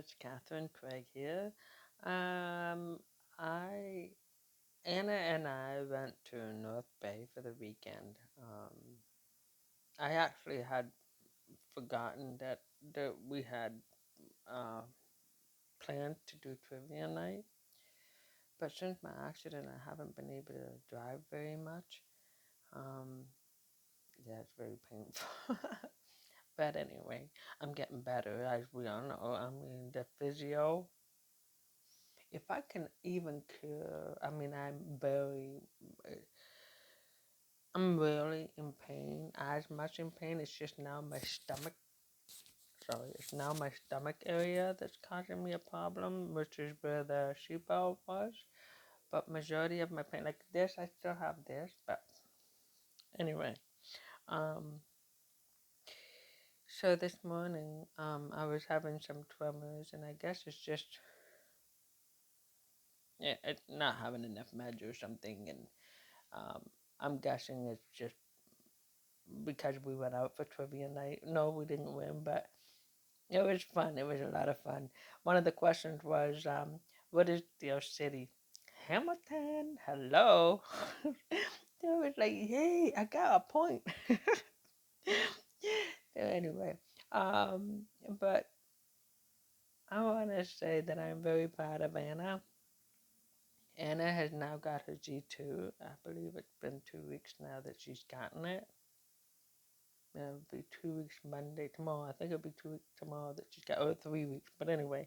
it's Catherine Craig here. Um, I Anna and I went to North Bay for the weekend. I actually had forgotten that we had uh, planned to do trivia night, but since my accident, I haven't been able to drive very much. Um, yeah, it's very painful. But anyway, I'm getting better, as we all know. I mean, the physio, if I can even cure, I mean, I'm really in pain, as much in pain. It's just now my stomach, sorry, it's now my stomach area that's causing me a problem, which is where the seatbelt was. But majority of my pain, like this, I still have this, but anyway, um, so this morning, I was having some tremors, and I guess it's just, yeah, it's not having enough meds or something, and um, I'm guessing it's just because we went out for trivia night. No, we didn't win, but it was fun. It was a lot of fun. One of the questions was, what is your city? Hamilton. Hello. It was like, yay, I got a point. So anyway, um, but I want to say that I'm very proud of Anna. Anna has now got her G2. I believe it's been 2 weeks now that she's gotten it. It'll be 2 weeks Monday tomorrow. I think it'll be 2 weeks tomorrow that she's got, or 3 weeks. But anyway,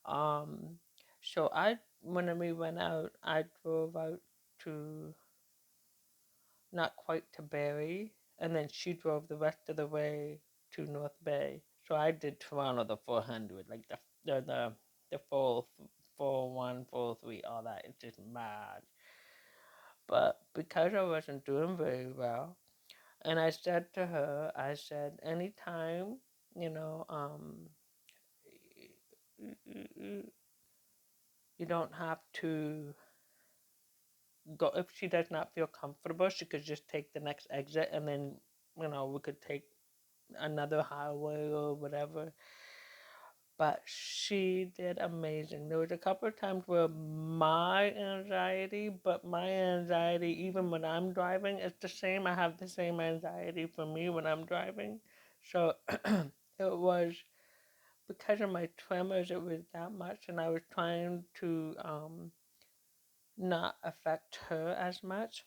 um, so when we went out, I drove out to not quite to Barrie, and then she drove the rest of the way to North Bay. So I did Toronto the 400, like the full 401, 403, all that. It's just mad. But because I wasn't doing very well, and I said to her, I said, anytime, you know, you don't have to go, if she does not feel comfortable, she could just take the next exit and then, we could take another highway or whatever. But she did amazing. There was a couple of times where but my anxiety, even when I'm driving, it's the same. I have the same anxiety for me when I'm driving. So it was because of my tremors, it was that much, and I was trying to not affect her as much,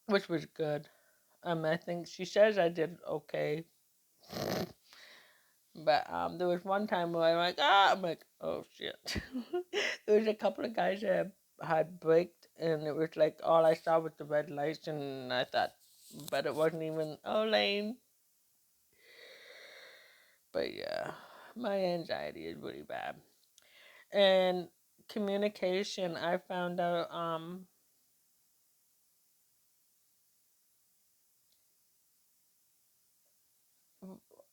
which was good. I think she says I did okay, but there was one time where I'm like, oh shit. There was a couple of guys that had braked, and it was like all I saw was the red lights, and I thought, but it wasn't even lane. But yeah, my anxiety is really bad. And communication, I found out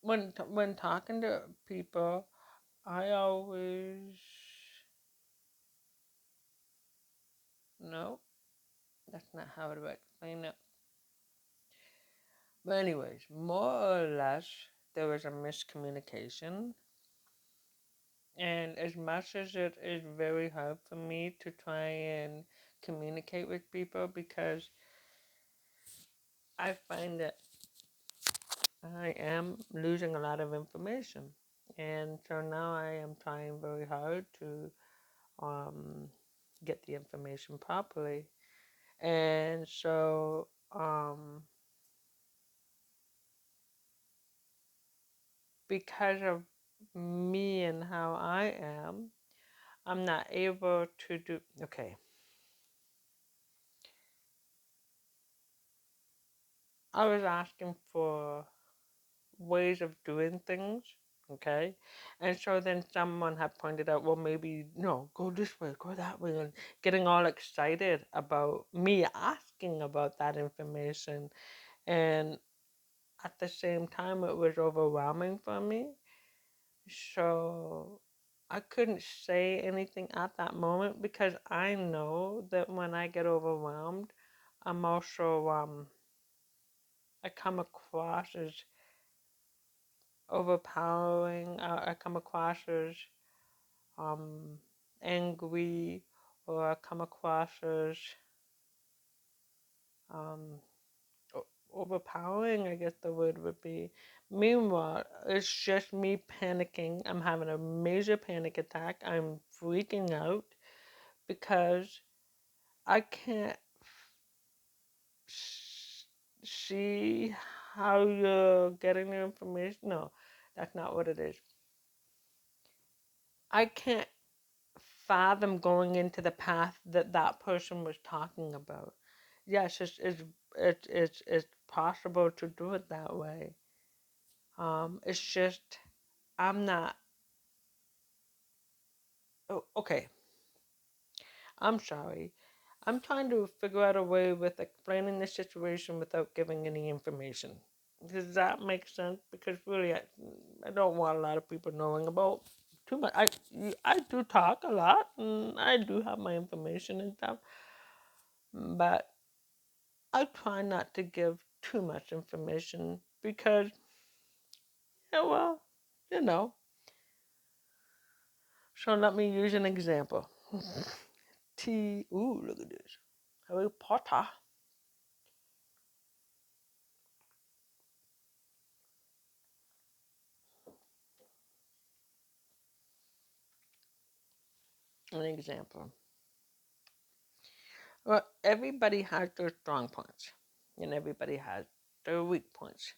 when talking to people, I always no, that's not how to explain it. But anyways, more or less, there was a miscommunication. And as much as it is very hard for me to try and communicate with people because I find that I am losing a lot of information. And so now I am trying very hard to um, get the information properly. And so because of me and how I am, I'm not able to do. Okay, I was asking for ways of doing things, okay? And so then someone had pointed out, well, maybe, no, go this way, go that way, and getting all excited about me asking about that information. And at the same time, it was overwhelming for me. So I couldn't say anything at that moment because I know that when I get overwhelmed, I'm also, I come across as overpowering. I come across as um, angry, or come across as um, overpowering, I guess the word would be. Meanwhile, it's just me panicking. I'm having a major panic attack. I'm freaking out because I can't see how you're getting the information. No, that's not what it is. I can't fathom going into the path that that person was talking about. Yes, it's possible to do it that way. It's just I'm not. Oh, okay. I'm sorry. I'm trying to figure out a way with explaining the situation without giving any information. Does that make sense? Because really, I don't want a lot of people knowing about too much. I do talk a lot, and I do have my information and stuff, but I try not to give too much information because, yeah, well, you know. So let me use an example. Ooh, look at this. Harry Potter. An example. Well, everybody has their strong points, and everybody has their weak points.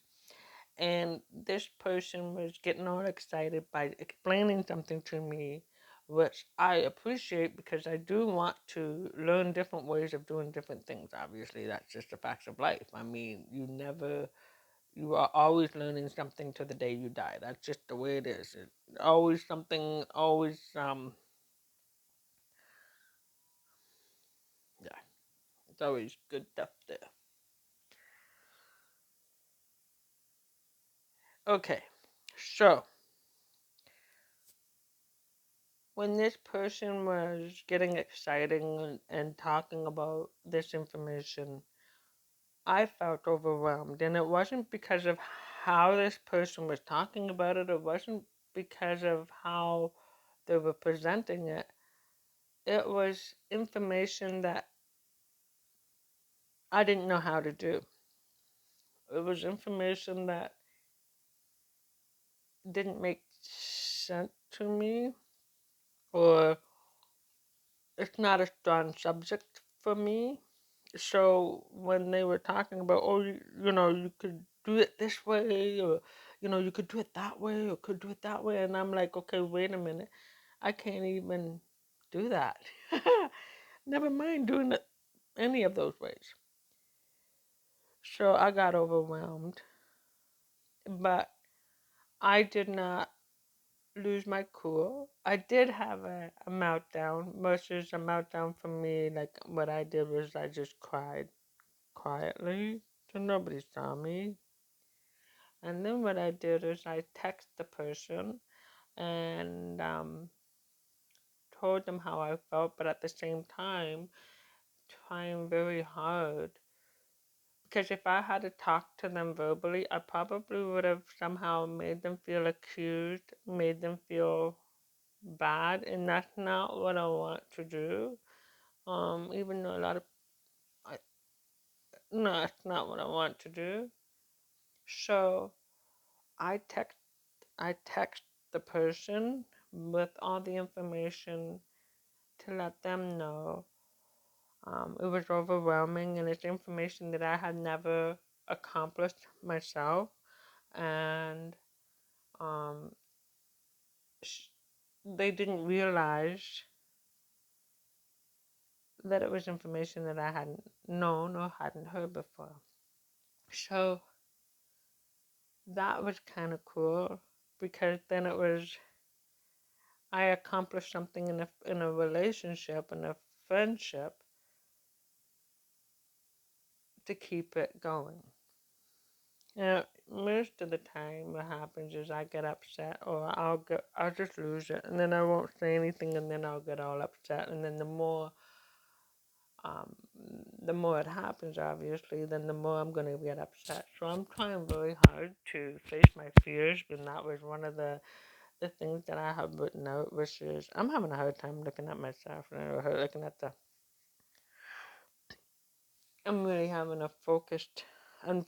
And this person was getting all excited by explaining something to me, which I appreciate because I do want to learn different ways of doing different things. Obviously, that's just the facts of life. I mean, you are always learning something to the day you die. That's just the way it is. It's always something, yeah, it's always good stuff there. Okay, so when this person was getting excited and talking about this information, I felt overwhelmed. And it wasn't because of how this person was talking about it, it wasn't because of how they were presenting it. It was information that I didn't know how to do. It was information that didn't make sense to me, or it's not a strong subject for me. So when they were talking about, oh, you could do it this way, or you could do it that way, or could do it that way, and I'm like, okay, wait a minute, I can't even do that. Never mind doing it any of those ways. So I got overwhelmed, but I did not lose my cool. I did have a meltdown, which is a meltdown for me. Like what I did was I just cried quietly, so nobody saw me. And then what I did is I text the person and told them how I felt, but at the same time, trying very hard. Because if I had to talk to them verbally, I probably would have somehow made them feel accused, made them feel bad, and that's not what I want to do. Even though I, no, that's not what I want to do. So I text I text the person with all the information to let them know. It was overwhelming, and it's information that I had never accomplished myself, and um, they didn't realize that it was information that I hadn't known or hadn't heard before. So that was kind of cool because then it was I accomplished something in a relationship, in a friendship, to keep it going. Yeah, most of the time what happens is I get upset or I'll just lose it and then I won't say anything and then I'll get all upset and then um the more it happens obviously then the more I'm gonna get upset. So I'm trying very hard to face my fears and that was one of the things that I have written out, which is I'm having a hard time looking at myself and looking at the. I'm really having a focused. I'm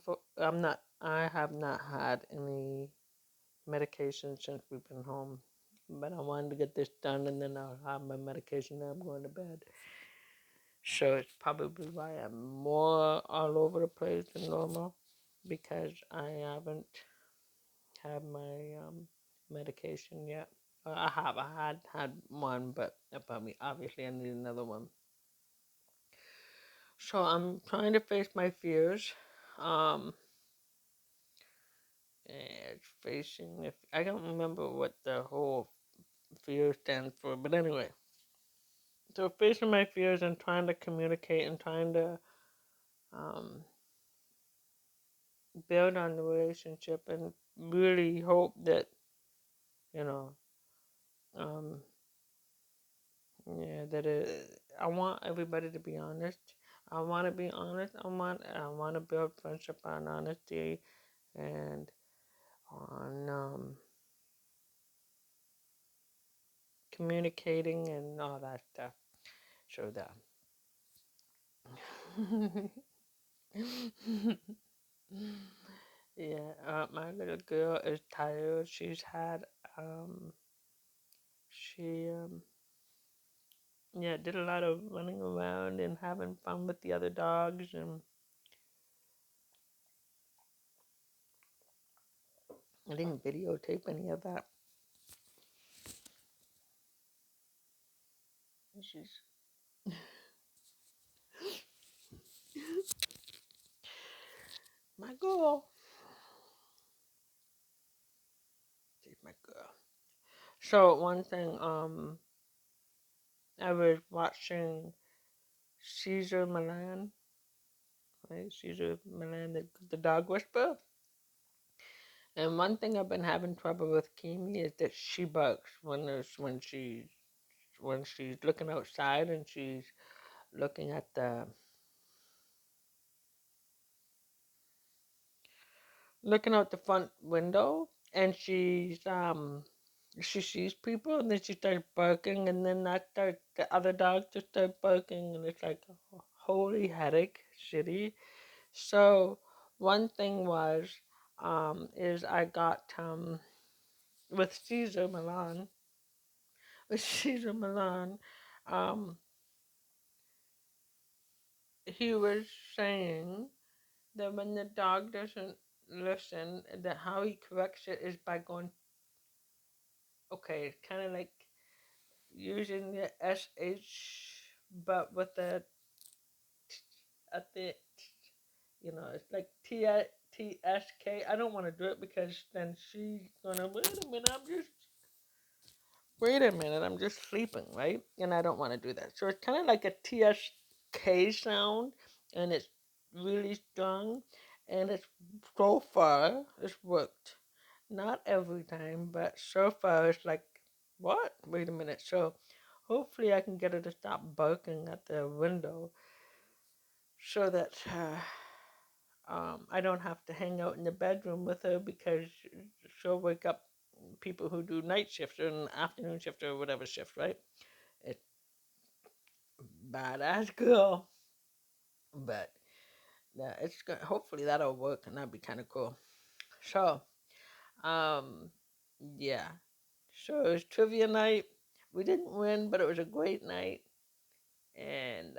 not. I have not had any medication since we've been home, but I wanted to get this done, and then I'll have my medication. And I'm going to bed. So it's probably why I'm more all over the place than normal, because I haven't had my medication yet. I have. I had one, but probably obviously I need another one. So I'm trying to face my fears. Um, it's facing. If I don't remember what the whole fear stands for, but anyway. So facing my fears and trying to communicate and trying to um, build on the relationship and really hope that you know um, yeah, that I want everybody to be honest. I want to be honest. I want to build friendship on honesty and on communicating and all that stuff. So that. Yeah, my little girl is tired. Um, she yeah, did a lot of running around and having fun with the other dogs, and I didn't videotape any of that. She's my girl. She's my girl. So one thing, I was watching Caesar Milan, right? Caesar Milan, the dog whisperer. And one thing I've been having trouble with Kimi is that she barks when she's looking outside and she's looking out the front window and she sees people and then she starts barking and then the other dogs just start barking and it's like a holy headache city. So one thing was is I got with Caesar Milan with Caesar Milan um he was saying that when the dog doesn't listen, that how he corrects it is by going, okay, it's kind of like using the sh, but with the at the, it's like tsk. I don't want to do it because then she's gonna wait a minute. I'm just sleeping, right? And I don't want to do that. So it's kind of like a tsk sound, and it's really strong, and it's so far it's worked. Not every time, but so far it's like, what? Wait a minute. So hopefully I can get her to stop barking at the window so that I don't have to hang out in the bedroom with her because she'll wake up people who do night shifts or an afternoon shift or whatever shift, right? It's badass girl. But yeah, hopefully that'll work and that'd be kind of cool. So, um, yeah. So it was trivia night. We didn't win, but it was a great night. And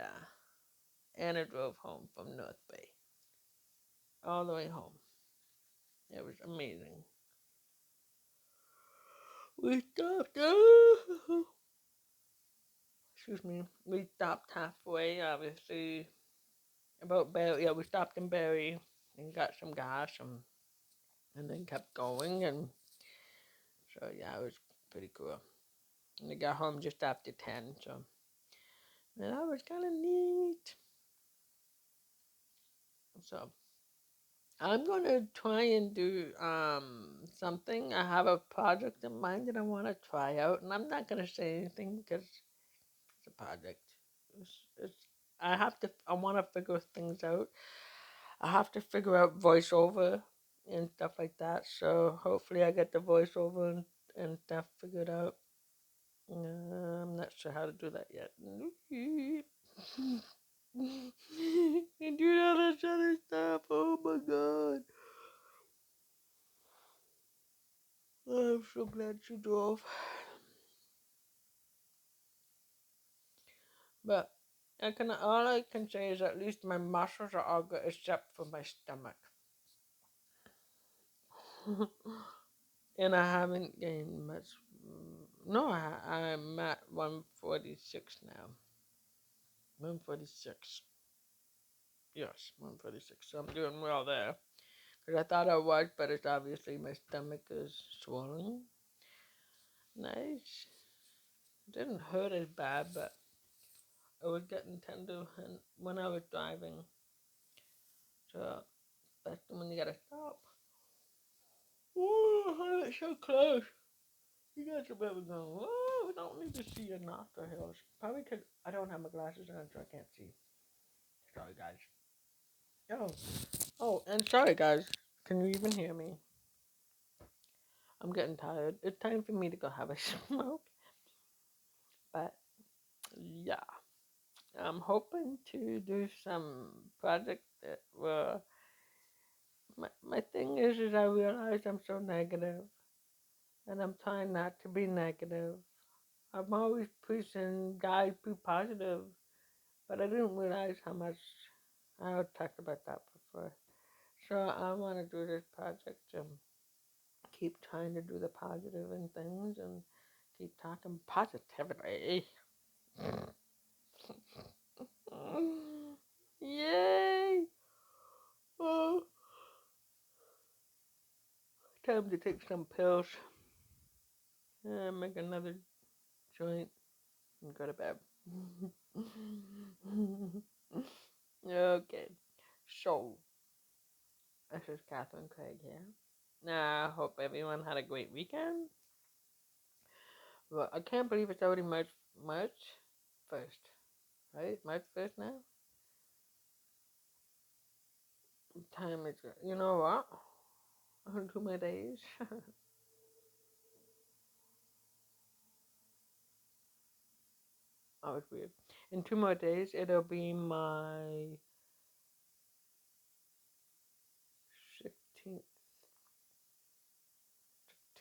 Anna drove home from North Bay all the way home. It was amazing. We stopped. Excuse me. We stopped halfway, obviously. About Barry. Yeah, we stopped in Barry and got some gas and then kept going. And so, yeah, it was pretty cool. And we got home just after 10. So, and that was kind of neat. So, I'm going to try and do something. I have a project in mind that I want to try out. And I'm not going to say anything because it's a project. It's I want to figure things out. I have to figure out voiceover and stuff like that. So hopefully I get the voiceover and stuff figured out. I'm not sure how to do that yet. And do all this other stuff. Oh my god. I'm so glad she drove. But all I can say is at least my muscles are all good except for my stomach. And I haven't gained much. No, I'm at 146 now. 146. Yes, 146. So I'm doing well there. Because I thought I was, but it's obviously my stomach is swollen. Nice. It didn't hurt as bad, but I was getting tender when I was driving. So that's when you gotta stop. Oh, it's so close. You guys are probably going, whoa, we don't need to see your nostrils. Probably because I don't have my glasses on, so I can't see. Sorry, guys. Oh, and sorry, guys. Can you even hear me? I'm getting tired. It's time for me to go have a smoke. But yeah, I'm hoping to do some project that will. My thing is I realize I'm so negative, and I'm trying not to be negative. I'm always pushing guys be positive, but I didn't realize how much I talked about that before. So I want to do this project and keep trying to do the positive in things and keep talking positivity. Yay! Oh, time to take some pills and make another joint and go to bed. Okay, so this is Catherine Craig here. I hope everyone had a great weekend. Well, I can't believe it's already March 1st, right? March 1st now? Time is, you know what? On 2 more days. Oh, it's weird. In 2 more days, it'll be my 16th,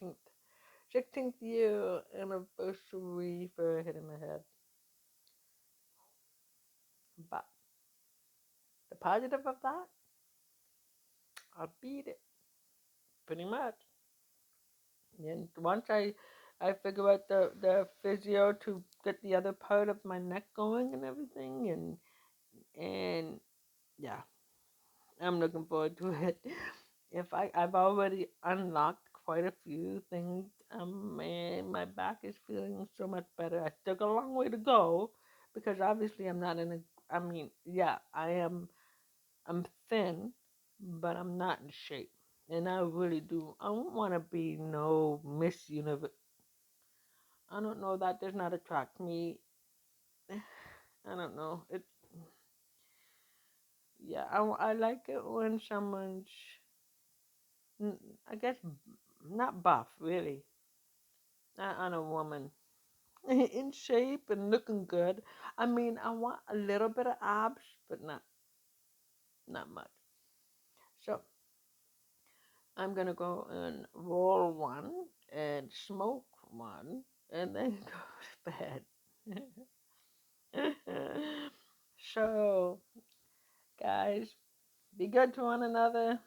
16th, 16th year anniversary for hitting my head. But the positive of that, I beat it pretty much. And once I figure out the physio to get the other part of my neck going and everything, and yeah, I'm looking forward to it. I've already unlocked quite a few things, and my back is feeling so much better. I still got a long way to go because obviously I'm not in a. I mean, yeah, I am. I'm thin, but I'm not in shape, and I really do. I don't want to be no Miss Universe. I don't know, that does not attract me. I don't know. Yeah, I like it when someone's, I guess, not buff, really. Not on a woman. In shape and looking good. I mean, I want a little bit of abs, but not much. So I'm gonna go and roll one and smoke one and then go to bed. So, guys, be good to one another.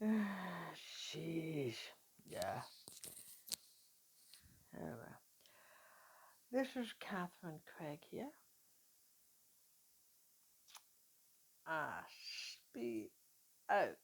Jeez. Yeah. Anyway. This is Catherine Craig here. Speak out.